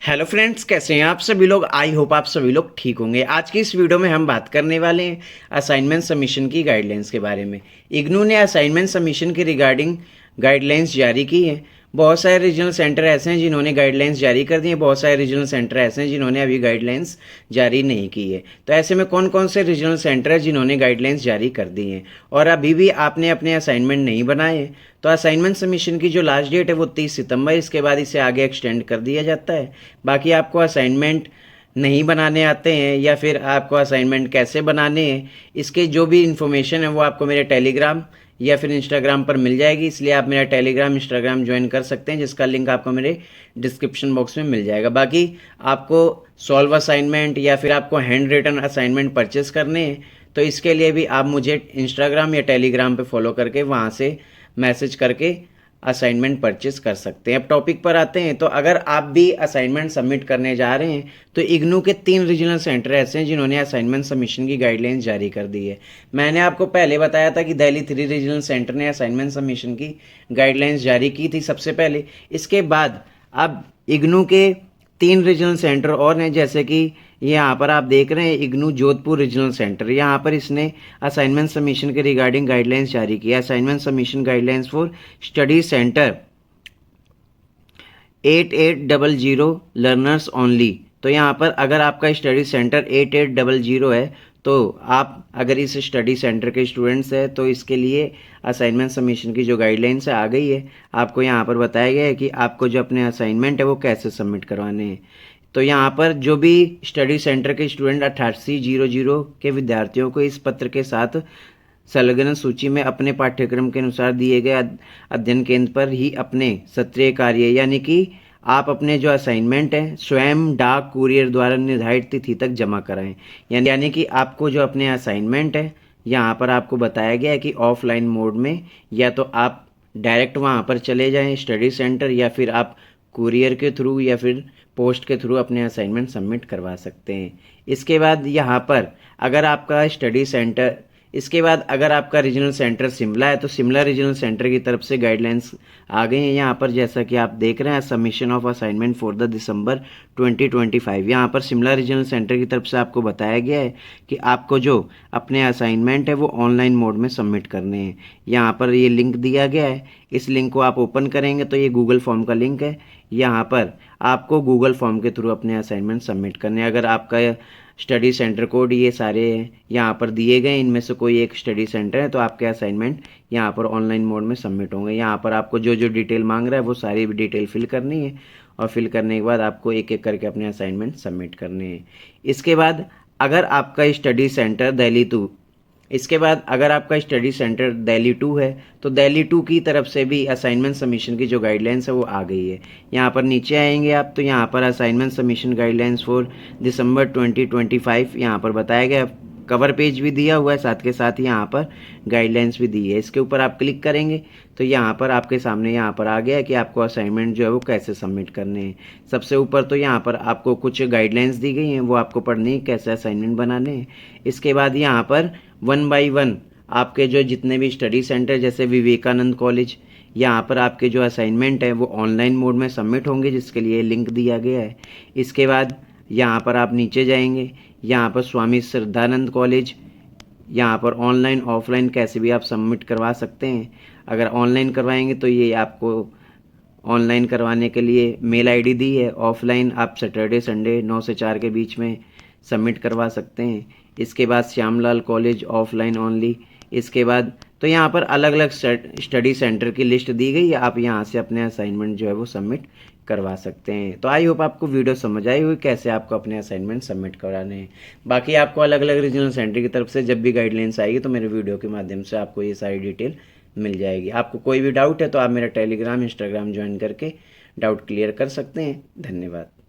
Hello friends, कैसे हैं आप सभी लोग। आई होप आप सभी लोग ठीक होंगे। आज की इस वीडियो में हम बात करने वाले हैं असाइनमेंट सबमिशन की गाइडलाइंस के बारे में। इग्नू ने असाइनमेंट सबमिशन के रिगार्डिंग गाइडलाइंस जारी की है। बहुत सारे रीजनल सेंटर ऐसे हैं जिन्होंने गाइडलाइंस जारी कर दी है, बहुत सारे रीजनल सेंटर ऐसे हैं जिन्होंने अभी गाइडलाइंस जारी नहीं की है। तो ऐसे में कौन कौन से रीजनल सेंटर है जिन्होंने गाइडलाइंस जारी कर दी हैं और अभी भी आपने अपने असाइनमेंट नहीं बनाए, तो असाइनमेंट सबमिशन की जो लास्ट डेट है वो 30 सितंबर, इसके बाद इसे आगे एक्सटेंड कर दिया जाता है। बाकी आपको असाइनमेंट नहीं बनाने आते हैं या फिर आपको असाइनमेंट कैसे बनाने हैं, इसके जो भी इन्फॉर्मेशन है वो आपको मेरे टेलीग्राम या फिर इंस्टाग्राम पर मिल जाएगी। इसलिए आप मेरा टेलीग्राम इंस्टाग्राम ज्वाइन कर सकते हैं, जिसका लिंक आपको मेरे डिस्क्रिप्शन बॉक्स में मिल जाएगा। बाकी आपको सॉल्व असाइनमेंट या फिर आपको हैंड रिटन असाइनमेंट परचेस करने हैं, तो इसके लिए भी आप मुझे इंस्टाग्राम या टेलीग्राम पे फॉलो करके वहाँ से मैसेज करके असाइनमेंट परचेस कर सकते हैं। अब टॉपिक पर आते हैं, तो अगर आप भी असाइनमेंट सबमिट करने जा रहे हैं तो इग्नू के 3 रीजनल सेंटर ऐसे हैं जिन्होंने असाइनमेंट सबमिशन की गाइडलाइंस जारी कर दी है। मैंने आपको पहले बताया था कि दिल्ली 3 रीजनल सेंटर ने असाइनमेंट सबमिशन की गाइडलाइंस जारी की थी सबसे पहले। इसके बाद अब इग्नू के 3 रीजनल सेंटर और हैं, जैसे कि यहाँ पर आप देख रहे हैं इग्नू जोधपुर रीजनल सेंटर। यहाँ पर इसने असाइनमेंट सबमिशन के रिगार्डिंग गाइडलाइंस जारी किया। Assignment submission guidelines for study centre 8800 learners only. तो यहाँ पर अगर आपका स्टडी सेंटर 8800 है, तो आप अगर इस स्टडी सेंटर के स्टूडेंट्स हैं तो इसके लिए असाइनमेंट सबमिशन की जो गाइडलाइंस है आ गई है। आपको यहाँ पर बताया गया है कि आपको जो अपने असाइनमेंट है वो कैसे सबमिट करवाने हैं। तो यहाँ पर जो भी स्टडी सेंटर के स्टूडेंट 8800 के विद्यार्थियों को इस पत्र के साथ संलग्न सूची में अपने पाठ्यक्रम के अनुसार दिए गए अध्ययन केंद्र पर ही अपने सत्रीय कार्य यानी कि आप अपने जो असाइनमेंट है स्वयं डाक कुरियर द्वारा निर्धारित तिथि तक जमा कराएं। यानी कि आपको जो अपने असाइनमेंट है यहाँ पर आपको बताया गया है कि ऑफलाइन मोड में या तो आप डायरेक्ट वहाँ पर चले जाएं स्टडी सेंटर, या फिर आप कुरियर के थ्रू या फिर पोस्ट के थ्रू अपने असाइनमेंट सबमिट करवा सकते हैं। इसके बाद यहाँ पर अगर आपका स्टडी सेंटर इसके बाद अगर आपका रीजनल सेंटर शिमला है तो शिमला रीजनल सेंटर की तरफ से गाइडलाइंस आ गई हैं। यहाँ पर जैसा कि आप देख रहे हैं submission of assignment for the दिसंबर 2025। यहाँ पर शिमला रीजनल सेंटर की तरफ से आपको बताया गया है कि आपको जो अपने असाइनमेंट है वो ऑनलाइन मोड में सबमिट करने हैं। यहाँ पर ये लिंक दिया गया है, इस लिंक को आप ओपन करेंगे तो ये गूगल फॉर्म का लिंक है। यहाँ पर आपको गूगल फॉर्म के थ्रू अपने असाइनमेंट सबमिट करने हैं। अगर आपका स्टडी सेंटर कोड ये सारे यहाँ पर दिए गए, इनमें से कोई एक स्टडी सेंटर है तो आपके असाइनमेंट यहाँ पर ऑनलाइन मोड में सबमिट होंगे। यहाँ पर आपको जो जो डिटेल मांग रहा है वो सारी डिटेल फिल करनी है और फिल करने के बाद आपको एक एक करके अपने असाइनमेंट सबमिट करने हैं। इसके बाद अगर आपका स्टडी सेंटर दिल्ली 2 है तो दिल्ली 2 की तरफ से भी असाइनमेंट सबमिशन की जो गाइडलाइंस है वो आ गई है। यहाँ पर नीचे आएंगे आप तो यहाँ पर assignment submission guidelines for December 2025 यहाँ पर बताया गया। कवर पेज भी दिया हुआ है, साथ के साथ यहाँ पर गाइडलाइंस भी दी है। इसके ऊपर आप क्लिक करेंगे तो यहाँ पर आपके सामने यहाँ पर आ गया है कि आपको असाइनमेंट जो है वो कैसे सबमिट करने हैं। सबसे ऊपर तो यहाँ पर आपको कुछ गाइडलाइंस दी गई हैं, वो आपको पढ़नी है कैसे असाइनमेंट बनाने हैं। इसके बाद यहाँ पर 1 बाय 1 आपके जो जितने भी स्टडी सेंटर जैसे विवेकानंद कॉलेज, यहाँ पर आपके जो असाइनमेंट है वो ऑनलाइन मोड में सबमिट होंगे, जिसके लिए लिंक दिया गया है। इसके बाद यहाँ पर आप नीचे जाएंगे, यहाँ पर स्वामी श्रद्धानंद कॉलेज, यहाँ पर ऑनलाइन ऑफलाइन कैसे भी आप सबमिट करवा सकते हैं। अगर ऑनलाइन करवाएंगे तो ये आपको ऑनलाइन करवाने के लिए मेल आईडी दी है। ऑफलाइन आप सैटरडे संडे 9 से 4 के बीच में सबमिट करवा सकते हैं। इसके बाद श्यामलाल कॉलेज ऑफलाइन ओनली। इसके बाद तो यहाँ पर अलग अलग स्टडी सेंटर की लिस्ट दी गई है, आप यहाँ से अपने असाइनमेंट जो है वो सबमिट करवा सकते हैं। तो आई होप आपको वीडियो समझ आई हुई कैसे आपको अपने असाइनमेंट सबमिट कराने हैं। बाकी आपको अलग अलग रीजनल सेंटर की तरफ से जब भी गाइडलाइंस आएगी तो मेरे वीडियो के माध्यम से आपको ये सारी डिटेल मिल जाएगी। आपको कोई भी डाउट है तो आप मेरा टेलीग्राम इंस्टाग्राम ज्वाइन करके डाउट क्लियर कर सकते हैं। धन्यवाद।